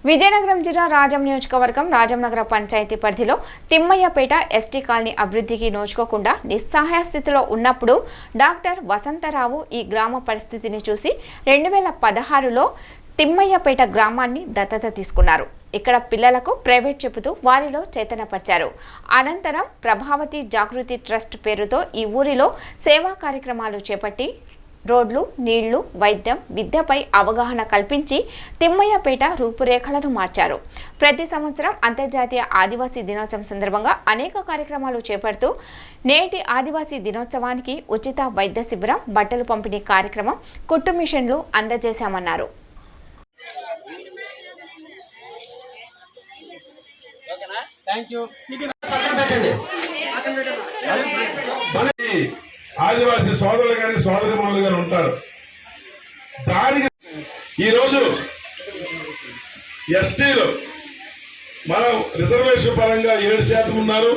విజయనగరం జిల్లా రాజం నియోజకవర్గం రాజంనగర పంచాయతీ పరిధిలో తిమ్మయ్యపేట ఎస్టీ కాలనీ అభివృద్ధికి నోచుకోకుండా నిస్సహాయ స్థితిలో ఉన్నప్పుడు డాక్టర్ వసంతరావు ఈ గ్రామ పరిస్థితిని చూసి 2016లో తిమ్మయ్యపేట గ్రామాన్ని దత్తత తీసుకున్నారు. ఇక్కడ పిల్లలకు ప్రైవేట్ చెబుతూ వారిలో చైతన్యపరిచారు. అనంతరం ప్రభావతి జాగృతి ట్రస్ట్ పేరుతో ఈ ఊరిలో సేవా కార్యక్రమాలు చేపట్టి రోడ్లు, నీళ్లు, వైద్యం, విద్యపై అవగాహన కల్పించి తిమ్మయ్యపేట రూపురేఖలను మార్చారు. ప్రతి సంవత్సరం అంతర్జాతీయ ఆదివాసీ దినోత్సవం సందర్భంగా అనేక కార్యక్రమాలు చేపడుతూ నేటి ఆదివాసీ దినోత్సవానికి ఉచిత వైద్య శిబిరం, బట్టలు పంపిణీ కార్యక్రమం, కుట్టు మిషన్లు అందజేశామన్నారు. ఆదివాసీ సోదరులు కానీ సోదరిమణులు కానీ ఉంటారు. దానికి ఈరోజు ఎస్టీలు మనం రిజర్వేషన్ పరంగా 7% ఉన్నారు.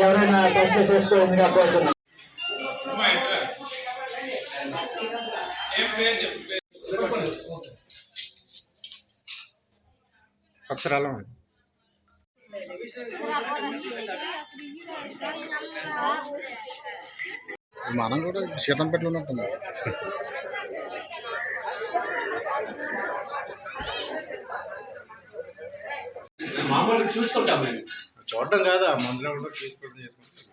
ఎవరైనా టెస్ట్ చేసుకోవాలని కోరుతున్నాం. అక్షరాలు మనం కూడా సీతంపేటలో ఉంటుంది. మామూలుగా చూసుకుంటాం మేము, చూడటం కాదా మందులో కూడా తీసుకోవడం చేసుకుంటాం.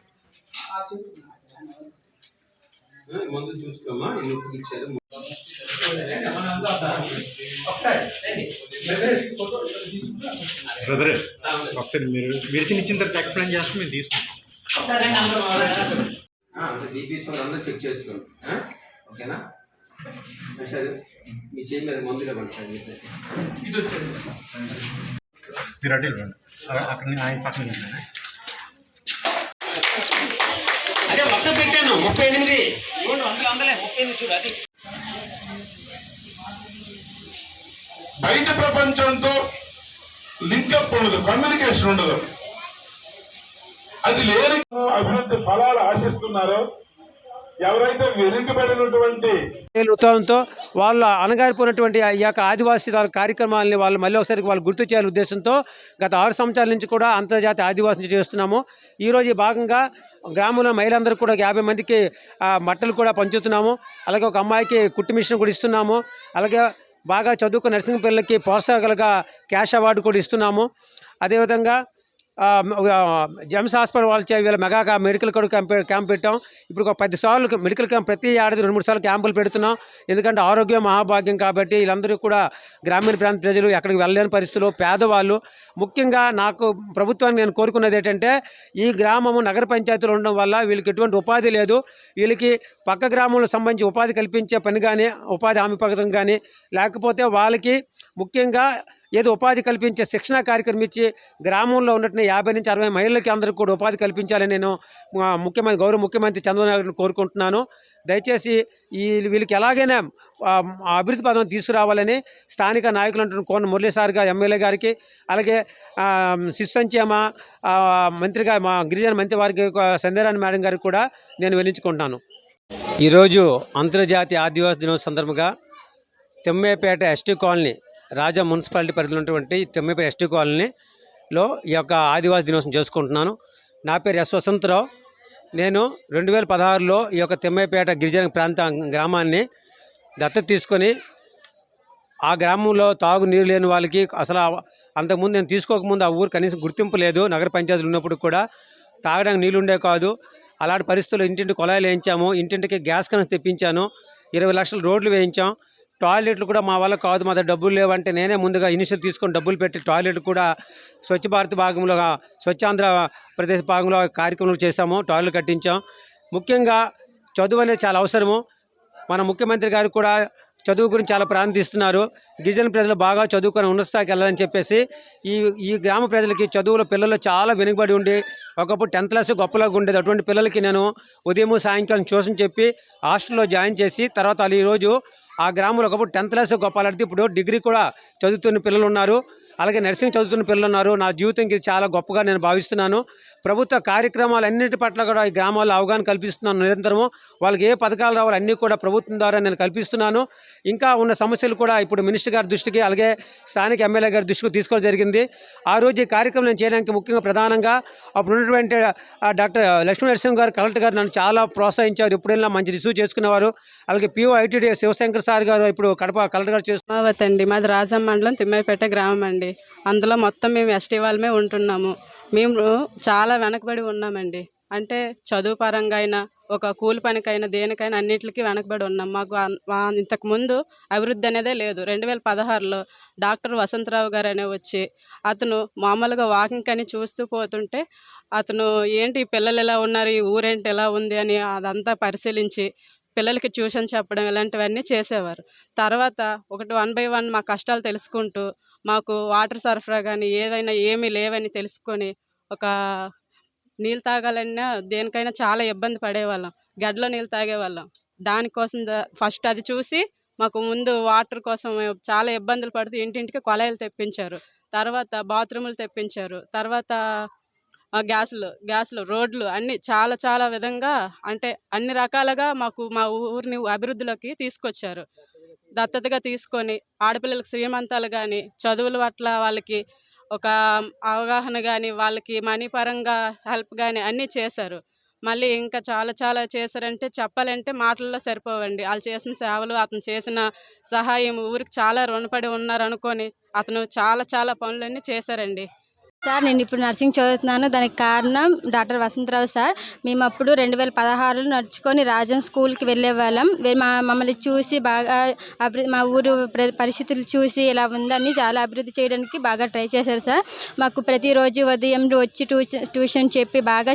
మందులు చూసుకోమా నొప్పికి ఇచ్చారు. బ్రదర్ ఒకసారి మీరు మెడిసిన్ ఇచ్చిన తర్వాత ఎక్స్ప్లెయిన్ చేస్తే మేము తీసుకుంటాం. బీపీసీ అందరూ చెక్ చేసుకోండి, ఓకేనా? సరే మీ చేయి మీద మందులు ఇవ్వండి సార్. ఇటు వచ్చారు మీరు అటు ఇవ్వండి, అక్కడ ఆయన పక్కన అదే వర్షం పెట్టాను 38 అందులో 38 చూడు. అది బయట ప్రపంచంతో లింకప్ ఉండదు, కమ్యూనికేషన్ ఉండదు. అది లేని అభివృద్ధి ఫలాలు ఆశిస్తున్నారో ఎవరైతే వెనుకబడినటువంటి ఉత్సాహంతో వాళ్ళ అణగారిపోయినటువంటి ఈ యొక్క ఆదివాసీ కార్యక్రమాలని వాళ్ళు మళ్ళీ ఒకసారి వాళ్ళు గుర్తు చేయాలనే ఉద్దేశంతో గత 6 సంవత్సరాల నుంచి కూడా అంతర్జాతీయ ఆదివాసీ చేస్తున్నాము. ఈరోజు ఈ భాగంగా గ్రామంలో మహిళలందరూ కూడా 50 మందికి బట్టలు కూడా పంచుతున్నాము. అలాగే ఒక అమ్మాయికి కుట్టు మిషన్ కూడా ఇస్తున్నాము. అలాగే బాగా చదువుకున్న నర్సింగ్ పిల్లలకి ప్రోత్సాహకాలుగా క్యాష్ అవార్డు కూడా ఇస్తున్నాము. అదేవిధంగా జెమ్స్ హాస్పిటల్ వాళ్ళు వీళ్ళ మెగా మెడికల్ క్యాంప్ పెట్టాం. ఇప్పుడు ఒక 10 సార్లు మెడికల్ క్యాంప్ ప్రతి ఏడాది 2-3 సార్లు క్యాంపులు పెడుతున్నాం. ఎందుకంటే ఆరోగ్యం మహాభాగ్యం కాబట్టి వీళ్ళందరూ కూడా గ్రామీణ ప్రాంత ప్రజలు ఎక్కడికి వెళ్ళలేని పరిస్థితులు, పేదవాళ్ళు. ముఖ్యంగా నాకు ప్రభుత్వాన్ని నేను కోరుకున్నది ఏంటంటే ఈ గ్రామము నగర పంచాయతీలు ఉండడం వల్ల వీళ్ళకి ఎటువంటి ఉపాధి లేదు. వీళ్ళకి పక్క గ్రామంలో సంబంధించి ఉపాధి కల్పించే పని కానీ, ఉపాధి హామీ పథకం కానీ, లేకపోతే వాళ్ళకి ముఖ్యంగా ఏదో ఉపాధి కల్పించే శిక్షణా కార్యక్రమం ఇచ్చి గ్రామంలో ఉన్నట్టు 50 నుంచి 60 మహిళలకి అందరికీ కూడా ఉపాధి కల్పించాలని నేను గౌరవ ముఖ్యమంత్రి చంద్రబాబు నాయుడుని కోరుకుంటున్నాను. దయచేసి వీళ్ళకి ఎలాగైనా అభివృద్ధి పదం తీసుకురావాలని స్థానిక నాయకులు కోన మురళీ సార్ గారు, ఎమ్మెల్యే గారికి, అలాగే శిశు సంక్షేమ మంత్రిగా మా గిరిజన మంత్రి వారికి సంధ్యారాణి మేడం గారికి కూడా నేను వినించుకుంటున్నాను. ఈరోజు అంతర్జాతీయ ఆదివాసీ దినోత్సవం సందర్భంగా తిమ్మయ్యపేట ఎస్టీ కాలనీ, రాజా మున్సిపాలిటీ పరిధిలో ఉన్నటువంటి తిమ్మయ్యపేట ఎస్టీ కాలనీలో ఈ యొక్క ఆదివాసీ దినోత్సవం చేసుకుంటున్నాను. నా పేరు ఎస్ వసంతరావు. నేను 2016లో ఈ యొక్క తిమ్మయ్యపేట గిరిజన ప్రాంత గ్రామాన్ని దత్తత తీసుకొని ఆ గ్రామంలో తాగు నీరు లేని వాళ్ళకి అసలు అంతకుముందు నేను తీసుకోకముందు ఆ ఊరు కనీసం గుర్తింపు లేదు. నగర పంచాయతీలు ఉన్నప్పుడు కూడా తాగడానికి నీళ్ళు ఉండే కాదు. అలాంటి పరిస్థితుల్లో ఇంటింటి కుళాయిలు వేయించాము. ఇంటింటికి గ్యాస్ కనెక్షన్ తెప్పించాను. 20 లక్షల రోడ్లు వేయించాం. టాయిలెట్లు కూడా మా వల్ల కాదు, మా దగ్గర డబ్బులు లేవంటే నేనే ముందుగా ఇనిషియల్ తీసుకొని డబ్బులు పెట్టి టాయిలెట్ కూడా స్వచ్ఛ భారత్ భాగంలో, స్వచ్ఛాంధ్ర ప్రదేశ్ భాగంలో కార్యక్రమాలు చేశాము. టాయిలెట్ కట్టించాం. ముఖ్యంగా చదువు అనేది చాలా అవసరము. మన ముఖ్యమంత్రి గారు కూడా చదువు గురించి చాలా ప్రాంతిస్తున్నారు. గిరిజన ప్రజలు బాగా చదువుకొని ఉన్నత స్థాయికి వెళ్ళాలని చెప్పేసి ఈ గ్రామ ప్రజలకి చదువులో పిల్లలు చాలా వెనుకబడి ఉండి ఒకప్పుడు 10th క్లాస్ గొప్పలాగా ఉండేది. అటువంటి పిల్లలకి నేను ఉదయం సాయంకాలం ట్యూషన్ చెప్పి హాస్టల్లో జాయిన్ చేసి తర్వాత వాళ్ళు ఈరోజు ఆ గ్రామంలో ఒకప్పుడు 10th క్లాస్ గొప్పలాడితే ఇప్పుడు డిగ్రీ కూడా చదువుతున్న పిల్లలు ఉన్నారు. అలాగే నర్సింగ్ చదువుతున్న పిల్లలు ఉన్నారు. నా జీవితంకి ఇది చాలా గొప్పగా నేను భావిస్తున్నాను. ప్రభుత్వ కార్యక్రమాలన్నిటి పట్ల కూడా ఈ గ్రామాల్లో అవగాహన కల్పిస్తున్నాను. నిరంతరము వాళ్ళకి ఏ పథకాలు రావాలో అన్నీ కూడా ప్రభుత్వం ద్వారా నేను కల్పిస్తున్నాను. ఇంకా ఉన్న సమస్యలు కూడా ఇప్పుడు మినిస్టర్ గారి దృష్టికి అలాగే స్థానిక ఎమ్మెల్యే గారి దృష్టికి తీసుకోవడం జరిగింది. ఆ రోజు ఈ కార్యక్రమం నేను చేయడానికి ముఖ్యంగా ప్రధానంగా అప్పుడు ఉన్నటువంటి డాక్టర్ లక్ష్మీ నరసింహ గారు కలెక్టర్ గారు నన్ను చాలా ప్రోత్సహించారు. ఎప్పుడైనా మంచి రిసీవ్ చేసుకునేవారు. అలాగే పిఓ ఐటీడీ శివశంకర్ సార్ గారు ఇప్పుడు కడప కలెక్టర్ గారు చేస్తున్నారు. అమరావతి అండి, మాది రాజం మండలం తిమ్మాయిపేట గ్రామం అండి. అందులో మొత్తం మేము ఎస్టీ వాళ్ళమే ఉంటున్నాము. మేము చాలా వెనకబడి ఉన్నామండి. అంటే చదువు పరంగా అయినా ఒక కూలి పనికైనా దేనికైనా అన్నిటికీ వెనకబడి ఉన్నాం. మాకు ఇంతకుముందు అభివృద్ధి అనేదే లేదు. 2016లో డాక్టర్ వసంతరావు గారు అనే వచ్చి అతను మామూలుగా వాకింగ్ అని చూస్తూ పోతుంటే అతను ఏంటి పిల్లలు ఎలా ఉన్నారు, ఈ ఊరేంటి ఎలా ఉంది అని అదంతా పరిశీలించి పిల్లలకి ట్యూషన్ చెప్పడం ఇలాంటివన్నీ చేసేవారు. తర్వాత ఒకటి 1 by 1 మా కష్టాలు తెలుసుకుంటూ మాకు వాటర్ సరఫరా కానీ ఏదైనా ఏమీ లేవని తెలుసుకొని ఒక నీళ్ళు తాగాలన్నా దేనికైనా చాలా ఇబ్బంది పడేవాళ్ళం. గడ్డలో నీళ్ళు తాగేవాళ్ళం. దానికోసం ఫస్ట్ అది చూసి మాకు ముందు వాటర్ కోసం చాలా ఇబ్బందులు పడుతూ ఇంటింటికి కొళాయిలు తెప్పించారు. తర్వాత బాత్రూములు తెప్పించారు. తర్వాత గ్యాసులు రోడ్లు అన్నీ చాలా చాలా విధంగా అంటే అన్ని రకాలుగా మాకు మా ఊరిని అభివృద్ధిలోకి తీసుకొచ్చారు. దత్తతగా తీసుకొని ఆడపిల్లలకు శ్రీమంతాలు కానీ చదువుల పట్ల వాళ్ళకి ఒక అవగాహన కానీ వాళ్ళకి మనీ పరంగా హెల్ప్ కానీ అన్నీ చేశారు. మళ్ళీ ఇంకా చాలా చాలా చేశారంటే చెప్పాలంటే మాటల్లో సరిపోవండి. వాళ్ళు చేసిన సేవలు, అతను చేసిన సహాయం ఊరికి చాలా రుణపడి ఉన్నారు అనుకొని అతను చాలా చాలా పనులన్నీ చేశారండి. సార్, నేను ఇప్పుడు నర్సింగ్ చదువుతున్నాను. దానికి కారణం డాక్టర్ వసంతరావు సార్. మేము అప్పుడు 2016లో నడుచుకొని రాజం స్కూల్కి వెళ్ళేవాళ్ళం. మమ్మల్ని చూసి బాగా మా ఊరు పరిస్థితులు చూసి ఇలా ఉందని చాలా అభివృద్ధి చేయడానికి బాగా ట్రై చేశారు సార్. మాకు ప్రతిరోజు ఉదయం వచ్చి ట్యూషన్ చెప్పి బాగా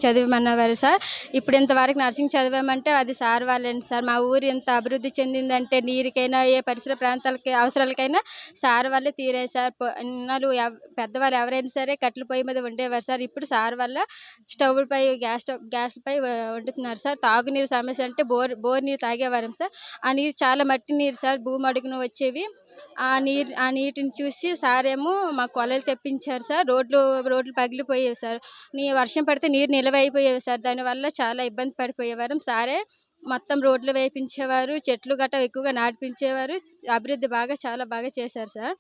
చదివమన్నవారు సార్. ఇప్పుడు ఇంతవరకు నర్సింగ్ చదివామంటే అది సార్ వాళ్ళండి సార్. మా ఊరు ఎంత అభివృద్ధి చెందిందంటే నీరుకైనా ఏ పరిసర ప్రాంతాలకి అవసరాలకైనా సార్ వాళ్ళే తీరాయి సార్. ఇన్నాళ్ళు పెద్దవాళ్ళు ఎవరైనా సరే కట్టెల పొయ్యి మీద వండేవారు సార్. ఇప్పుడు సార్ వల్ల స్టవ్పై గ్యాస్పై వండుతున్నారు సార్. తాగునీరు సమస్య అంటే బోర్ నీరు తాగేవారం సార్. ఆ నీరు చాలా మట్టి నీరు సార్, భూమి అడుగున వచ్చేవి. ఆ నీటిని చూసి సార్ ఏమో మాకు కొలలు తెప్పించారు సార్. రోడ్లు పగిలిపోయేవి సార్. వర్షం పడితే నీరు నిల్వ అయిపోయేవి సార్. దానివల్ల చాలా ఇబ్బంది పడిపోయేవారు. సారే మొత్తం రోడ్లు వేయించేవారు, చెట్లు గట్రా ఎక్కువగా నాటిపించేవారు. అభివృద్ధి చాలా బాగా చేశారు సార్.